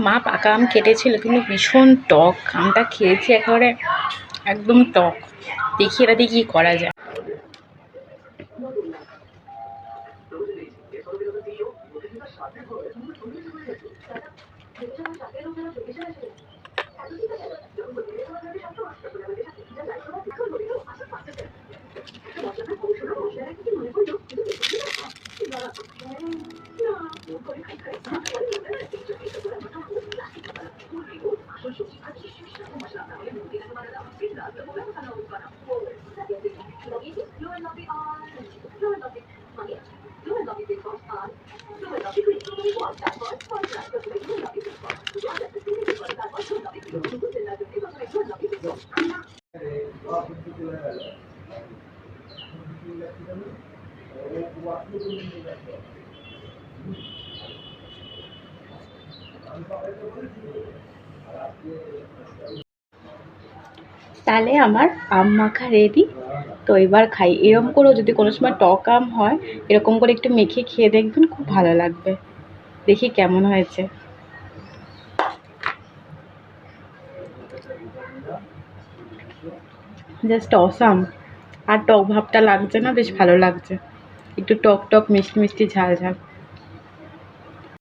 মা পাকা আম কেটেছিল, কিন্তু ভীষণ টক। আমটা খেয়েছি একেবারে একদম টক। দেখি এটা দিয়ে কী করা যায়। তাহলে আমার আম মাখা রেডি। তো এবার খাই। এরকম করেও যদি কোনো সময় টক আম হয়, এরকম করে একটু মেখে খেয়ে দেখবেন, খুব ভালো লাগবে। দেখি কেমন হয়েছে। Just awesome. আর টক ভাবটা লাগছে না, বেশ ভালো লাগছে। একটু টক টক মিষ্টি মিষ্টি ঝাল ঝাল।